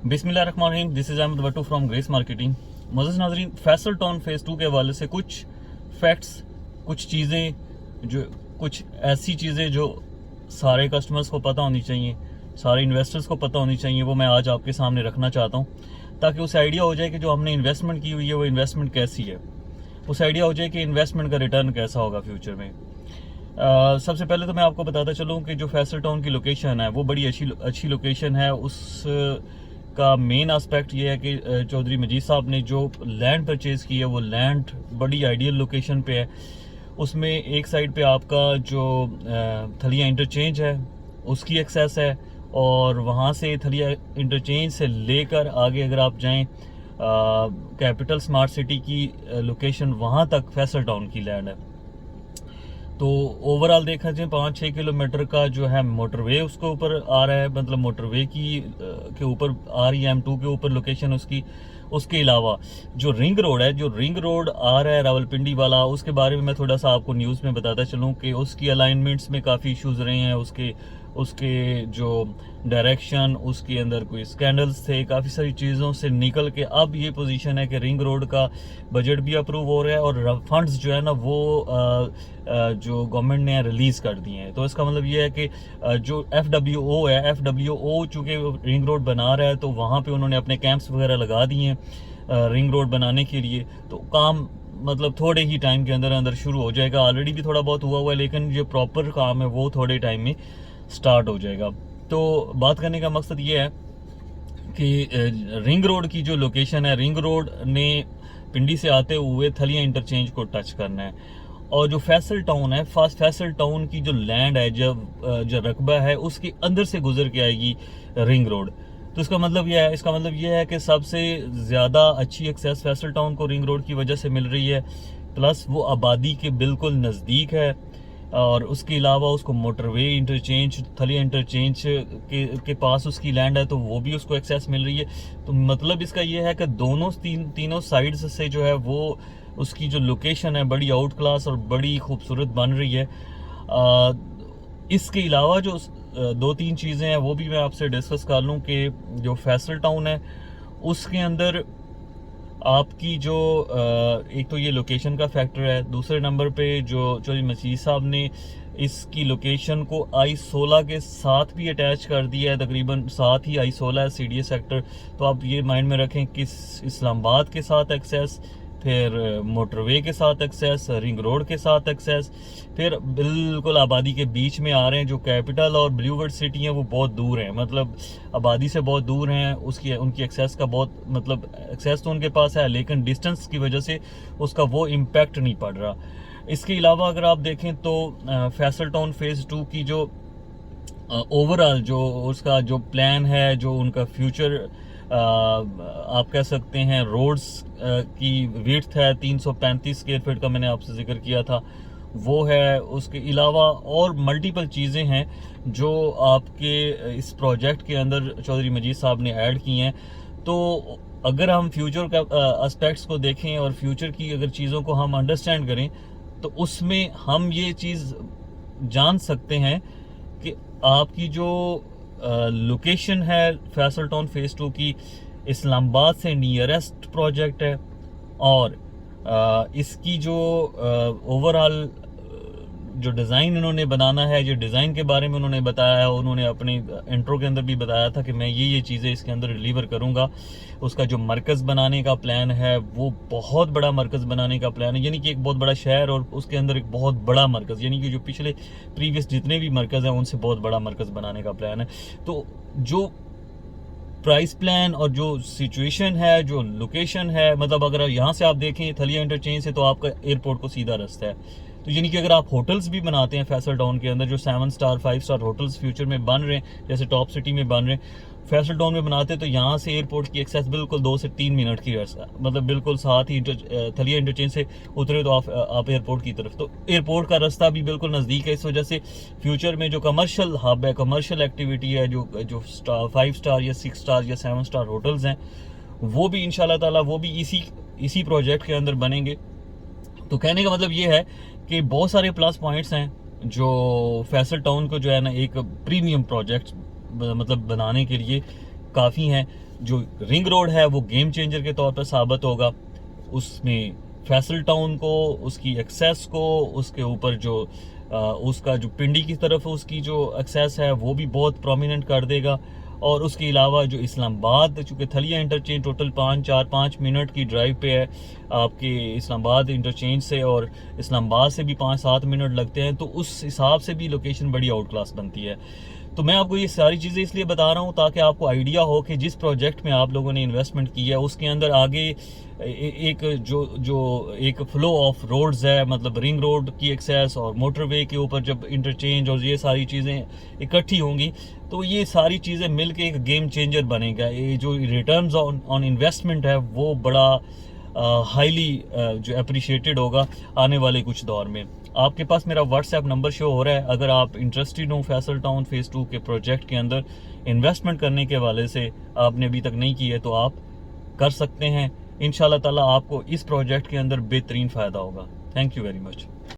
बिस्मिल्लाहिर्रहमानिर्रहीम। This is Ahmad Bhattu from Grace Marketing. मज़ीद नाज़रीन, फैसल टाउन फेज़ 2 के हवाले से कुछ फैक्ट्स, कुछ चीज़ें, जो कुछ ऐसी चीज़ें जो सारे कस्टमर्स को पता होनी चाहिए, सारे इन्वेस्टर्स को पता होनी चाहिए, वो मैं आज आपके सामने रखना चाहता हूँ, ताकि उसे आइडिया हो जाए कि जो हमने इन्वेस्टमेंट की हुई है वो इन्वेस्टमेंट कैसी है, उसे आइडिया हो जाए कि इन्वेस्टमेंट का रिटर्न कैसा होगा फ्यूचर में। सबसे पहले तो मैं आपको बताता चलूँ कि जो फैसल टाउन की लोकेशन है वो बड़ी अच्छी लोकेशन है। उस का मेन एस्पेक्ट ये है कि चौधरी मजीद साहब ने जो लैंड परचेज़ की है वो लैंड बड़ी आइडियल लोकेशन पे है। उसमें एक साइड पे आपका जो थलिया इंटरचेंज है उसकी एक्सेस है, और वहाँ से थलिया इंटरचेंज से लेकर आगे अगर आप जाएं कैपिटल स्मार्ट सिटी की लोकेशन, वहाँ तक फैसल टाउन की लैंड है। तो ओवरऑल देखा जाए 5-6 किलोमीटर का जो है मोटरवे उसके ऊपर आ रहा है, मतलब मोटरवे की के ऊपर आ रही है, M2 के ऊपर लोकेशन उसकी। उसके अलावा जो रिंग रोड है, जो रिंग रोड आ रहा है रावलपिंडी वाला, उसके बारे में मैं थोड़ा सा आपको न्यूज़ में बताता चलूँ कि उसकी अलाइनमेंट्स में काफ़ी इश्यूज़ रहे हैं। उसके उसके जो डायरेक्शन, उसके अंदर कोई स्कैंडल्स थे, काफ़ी सारी चीज़ों से निकल के अब ये पोजीशन है कि रिंग रोड का बजट भी अप्रूव हो रहा है और फंड्स जो है ना वो जो गवर्नमेंट ने रिलीज़ कर दिए हैं। तो इसका मतलब ये है कि जो FWO है, FWO चूँकि रिंग रोड बना रहा है तो वहाँ पे उन्होंने अपने कैंप्स वगैरह लगा दिए हैं रिंग रोड बनाने के लिए। तो काम मतलब थोड़े ही टाइम के अंदर अंदर शुरू हो जाएगा। ऑलरेडी भी थोड़ा बहुत हुआ हुआ है, लेकिन जो प्रॉपर काम है वो थोड़े टाइम में स्टार्ट हो जाएगा। तो बात करने का मकसद ये है कि रिंग रोड की जो लोकेशन है, रिंग रोड ने पिंडी से आते हुए थलिया इंटरचेंज को टच करना है, और जो फैसल टाउन है, फैसल टाउन की जो लैंड है, जो रकबा है, उसके अंदर से गुजर के आएगी रिंग रोड। तो इसका मतलब यह है कि सबसे ज़्यादा अच्छी एक्सेस फैसल टाउन को रिंग रोड की वजह से मिल रही है, प्लस वो आबादी के बिल्कुल नज़दीक है, और उसके अलावा उसको मोटरवे इंटरचेंज, थलिया इंटरचेंज के पास उसकी लैंड है, तो वो भी उसको एक्सेस मिल रही है। तो मतलब इसका ये है कि तीनों साइड्स से जो है वो उसकी जो लोकेशन है बड़ी आउट क्लास और बड़ी खूबसूरत बन रही है। इसके अलावा जो 2-3 चीज़ें हैं वो भी मैं आपसे डिस्कस कर लूँ कि जो फैसल टाउन है उसके अंदर आपकी जो एक तो ये लोकेशन का फैक्टर है, दूसरे नंबर पे जो चौधरी मसीह साहब ने इसकी लोकेशन को I-16 के साथ भी अटैच कर दिया है, तकरीबन साथ ही I-16 है CDA सेक्टर। तो आप ये माइंड में रखें कि इस्लामाबाद के साथ एक्सेस, फिर मोटरवे के साथ एक्सेस, रिंग रोड के साथ एक्सेस, फिर बिल्कुल आबादी के बीच में आ रहे हैं। जो कैपिटल और ब्लूवर्ड सिटी हैं वो बहुत दूर हैं, मतलब आबादी से बहुत दूर हैं। उनकी एक्सेस का बहुत मतलब एक्सेस तो उनके पास है, लेकिन डिस्टेंस की वजह से उसका वो इम्पैक्ट नहीं पड़ रहा। इसके अलावा अगर आप देखें तो फैसल टाउन फेज़ 2 की जो ओवरऑल जो उसका जो प्लान है, जो उनका फ्यूचर आप कह सकते हैं, रोड्स की विड्थ है 335 स्क्वायर फीट का, मैंने आपसे जिक्र किया था, वो है। उसके अलावा और मल्टीपल चीज़ें हैं जो आपके इस प्रोजेक्ट के अंदर चौधरी मजीद साहब ने ऐड की हैं। तो अगर हम फ्यूचर का एस्पेक्ट्स को देखें और फ्यूचर की अगर चीज़ों को हम अंडरस्टैंड करें, तो उसमें हम ये चीज़ जान सकते हैं कि आपकी जो लोकेशन है फैसल टाउन फेज़ 2 की, इस्लामाबाद से नियरेस्ट प्रोजेक्ट है, और इसकी जो ओवरऑल जो डिज़ाइन इन्होंने बनाना है, जो डिज़ाइन के बारे में उन्होंने बताया है, उन्होंने अपने इंट्रो के अंदर भी बताया था कि मैं ये चीज़ें इसके अंदर डिलीवर करूँगा। उसका जो मरकज़ बनाने का प्लान है वो बहुत बड़ा मरकज़ बनाने का प्लान है, यानी कि एक बहुत बड़ा शहर और उसके अंदर एक बहुत बड़ा मरकज़, यानी कि जो पिछले प्रीवियस जितने भी मरकज़ हैं उनसे बहुत बड़ा मरकज़ बनाने का प्लान है। तो जो प्राइस प्लान और जो सिचुएशन है, जो लोकेशन है, मतलब अगर यहाँ से आप देखें थलिया इंटरचेंज से, तो आपका एयरपोर्ट को सीधा रास्ता है। तो यानी कि अगर आप होटल्स भी बनाते हैं फैसल टाउन के अंदर, जो 7 स्टार 5 स्टार होटल्स फ्यूचर में बन रहे हैं, जैसे टॉप सिटी में बन रहे हैं, फैसल टाउन में बनाते हैं, तो यहाँ से एयरपोर्ट की एक्सेस बिल्कुल 2 से 3 मिनट की रास्ता, मतलब बिल्कुल साथ ही थलिया इंटरचेंज से उतरे तो आप एयरपोर्ट की तरफ, तो एयरपोर्ट का रास्ता भी बिल्कुल नज़दीक है। इस वजह से फ्यूचर में जो कमर्शियल हब है, कमर्शियल एक्टिविटी है, जो 5 स्टार या 6 स्टार या 7 स्टार होटल्स हैं, वो भी इंशाल्लाह ताला वो भी इसी प्रोजेक्ट के अंदर बनेंगे। तो कहने का मतलब ये है कि बहुत सारे प्लस पॉइंट्स हैं जो फैसल टाउन को जो है ना एक प्रीमियम प्रोजेक्ट मतलब बनाने के लिए काफ़ी हैं। जो रिंग रोड है वो गेम चेंजर के तौर पर साबित होगा। उसमें फैसल टाउन को, उसकी एक्सेस को, उसके ऊपर जो उसका जो पिंडी की तरफ उसकी जो एक्सेस है वो भी बहुत प्रोमिनेंट कर देगा। और उसके अलावा जो इस्लामाबाद, चूँकि थलिया इंटरचेंज टोटल 5 मिनट की ड्राइव पे है आपके इस्लामाबाद इंटरचेंज से, और इस्लामाबाद से भी 5-7 मिनट लगते हैं, तो उस हिसाब से भी लोकेशन बड़ी आउट क्लास बनती है। तो मैं आपको ये सारी चीज़ें इसलिए बता रहा हूँ ताकि आपको आइडिया हो कि जिस प्रोजेक्ट में आप लोगों ने इन्वेस्टमेंट की है उसके अंदर आगे एक एक फ्लो ऑफ रोड्स है, मतलब रिंग रोड की एक्सेस और मोटरवे के ऊपर जब इंटरचेंज और ये सारी चीज़ें इकट्ठी होंगी तो ये सारी चीज़ें मिलके एक गेम चेंजर बनेगा। ये जो रिटर्न्स ऑन इन्वेस्टमेंट है वो बड़ा हाईली जो अप्रिशिएटेड होगा आने वाले कुछ दौर में। आपके पास मेरा व्हाट्सएप नंबर शो हो रहा है, अगर आप इंटरेस्टेड हो फैसल टाउन फेज़ 2 के प्रोजेक्ट के अंदर इन्वेस्टमेंट करने के हवाले से, आपने अभी तक नहीं की है तो आप कर सकते हैं। इंशाल्लाह ताला आपको इस प्रोजेक्ट के अंदर बेहतरीन फ़ायदा होगा। Thank you very much.